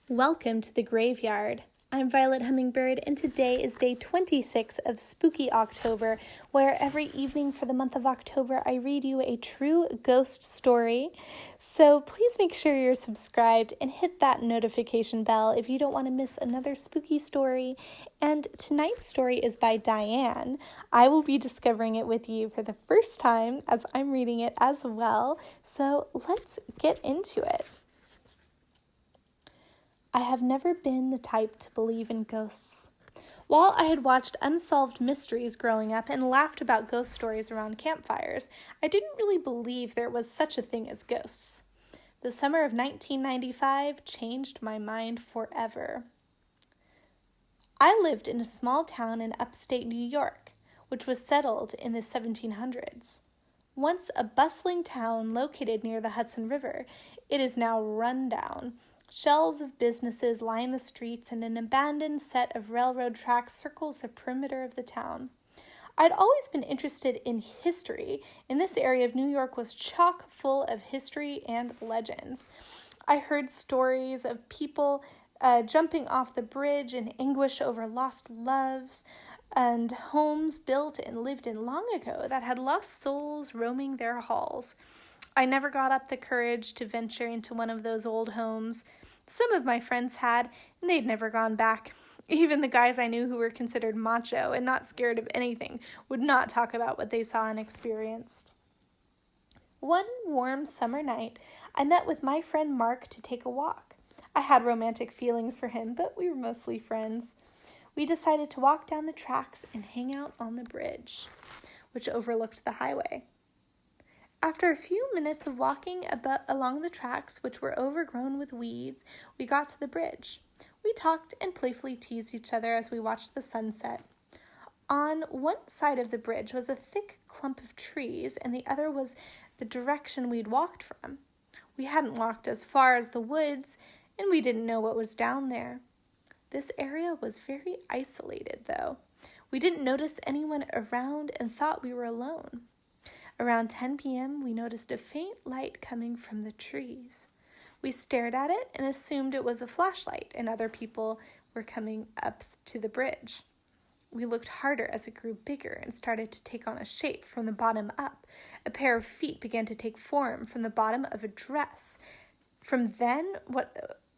Welcome to the graveyard. I'm Violet Hummingbird, and today is day 26 of Spooky October, where every evening for the month of October I read you a true ghost story. So please make sure you're subscribed and hit that notification bell if you don't want to miss another spooky story. And tonight's story is by Diane. I will be discovering it with you for the first time as I'm reading it as well. So let's get into it. I have never been the type to believe in ghosts. While I had watched unsolved mysteries growing up and laughed about ghost stories around campfires, I didn't really believe there was such a thing as ghosts. The summer of 1995 changed my mind forever. I lived in a small town in upstate New York, which was settled in the 1700s. Once a bustling town located near the Hudson River, it is now run down. Shells of businesses line the streets, and an abandoned set of railroad tracks circles the perimeter of the town. I'd always been interested in history, and this area of New York was chock full of history and legends. I heard stories of people jumping off the bridge in anguish over lost loves, and homes built and lived in long ago that had lost souls roaming their halls. I never got up the courage to venture into one of those old homes. Some of my friends had, and they'd never gone back. Even the guys I knew who were considered macho and not scared of anything would not talk about what they saw and experienced. One warm summer night, I met with my friend Mark to take a walk. I had romantic feelings for him, but we were mostly friends. We decided to walk down the tracks and hang out on the bridge, which overlooked the highway. After a few minutes of walking along the tracks, which were overgrown with weeds, we got to the bridge. We talked and playfully teased each other as we watched the sunset. On one side of the bridge was a thick clump of trees, and the other was the direction we'd walked from. We hadn't walked as far as the woods, and we didn't know what was down there. This area was very isolated, though. We didn't notice anyone around and thought we were alone. Around 10 p.m., we noticed a faint light coming from the trees. We stared at it and assumed it was a flashlight and other people were coming up to the bridge. We looked harder as it grew bigger and started to take on a shape from the bottom up. A pair of feet began to take form from the bottom of a dress. From what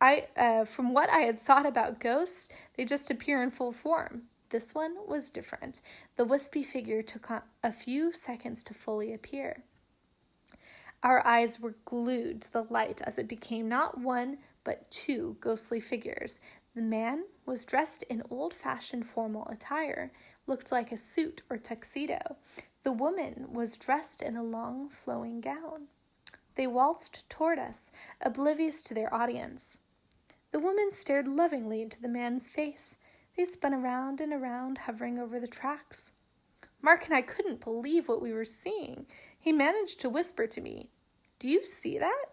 I had thought about ghosts, they just appear in full form. This one was different. The wispy figure took a few seconds to fully appear. Our eyes were glued to the light as it became not one, but two ghostly figures. The man was dressed in old-fashioned formal attire, looked like a suit or tuxedo. The woman was dressed in a long, flowing gown. They waltzed toward us, oblivious to their audience. The woman stared lovingly into the man's face. They spun around and around, hovering over the tracks. Mark and I couldn't believe what we were seeing. He managed to whisper to me, "Do you see that?"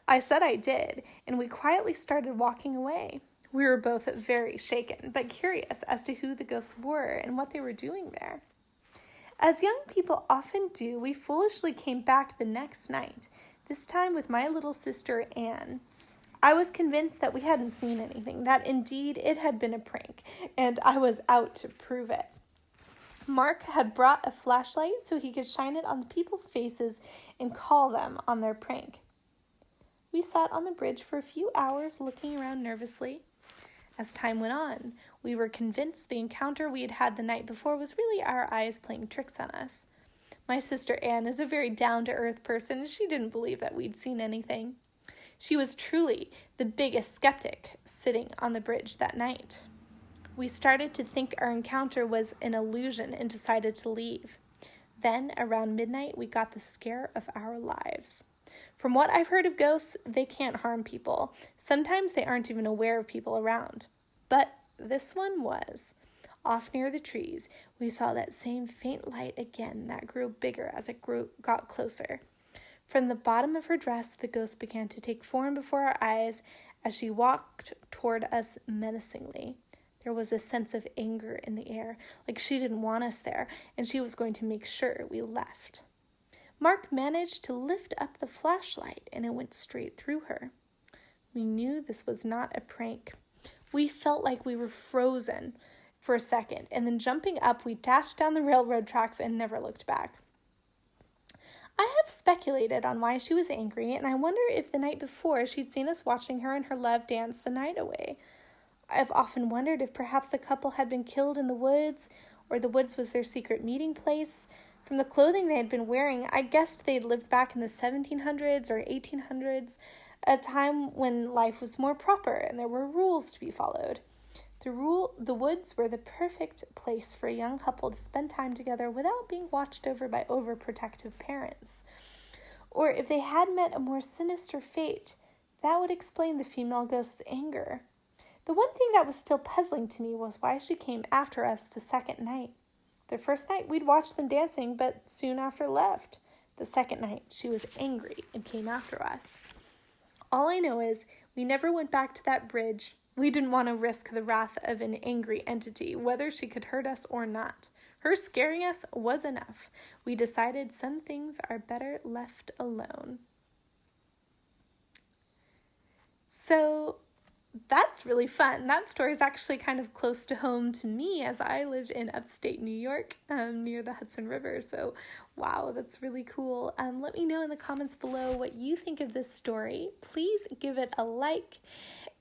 I said I did, and we quietly started walking away. We were both very shaken, but curious as to who the ghosts were and what they were doing there. As young people often do, we foolishly came back the next night, this time with my little sister Anne. I was convinced that we hadn't seen anything, that indeed it had been a prank, and I was out to prove it. Mark had brought a flashlight so he could shine it on the people's faces and call them on their prank. We sat on the bridge for a few hours looking around nervously. As time went on, we were convinced the encounter we had had the night before was really our eyes playing tricks on us. My sister Anne is a very down-to-earth person, and she didn't believe that we'd seen anything. She was truly the biggest skeptic sitting on the bridge that night. We started to think our encounter was an illusion and decided to leave. Then, around midnight, we got the scare of our lives. From what I've heard of ghosts, they can't harm people. Sometimes they aren't even aware of people around. But this one was. Off near the trees, we saw that same faint light again that grew bigger as it got closer. From the bottom of her dress, the ghost began to take form before our eyes as she walked toward us menacingly. There was a sense of anger in the air, like she didn't want us there, and she was going to make sure we left. Mark managed to lift up the flashlight, and it went straight through her. We knew this was not a prank. We felt like we were frozen for a second, and then jumping up, we dashed down the railroad tracks and never looked back. I have speculated on why she was angry, and I wonder if the night before she'd seen us watching her and her love dance the night away. I've often wondered if perhaps the couple had been killed in the woods, or the woods was their secret meeting place. From the clothing they had been wearing, I guessed they'd lived back in the 1700s or 1800s, a time when life was more proper and there were rules to be followed. The woods were the perfect place for a young couple to spend time together without being watched over by overprotective parents. Or if they had met a more sinister fate, that would explain the female ghost's anger. The one thing that was still puzzling to me was why she came after us the second night. The first night we'd watched them dancing, but soon after left. The second night she was angry and came after us. All I know is we never went back to that bridge. We didn't want to risk the wrath of an angry entity, whether she could hurt us or not. Her scaring us was enough. We decided some things are better left alone. So that's really fun. That story is actually kind of close to home to me, as I live in upstate New York, near the Hudson River. So, wow, that's really cool. Let me know in the comments below what you think of this story. Please give it a like,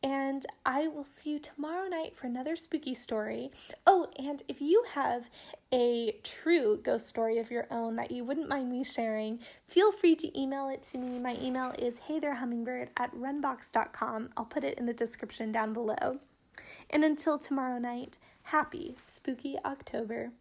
and I will see you tomorrow night for another spooky story. Oh, and if you have a true ghost story of your own that you wouldn't mind me sharing, feel free to email it to me. My email is heytherehummingbird@runbox.com. I'll put it in the description down below. And until tomorrow night, happy spooky October.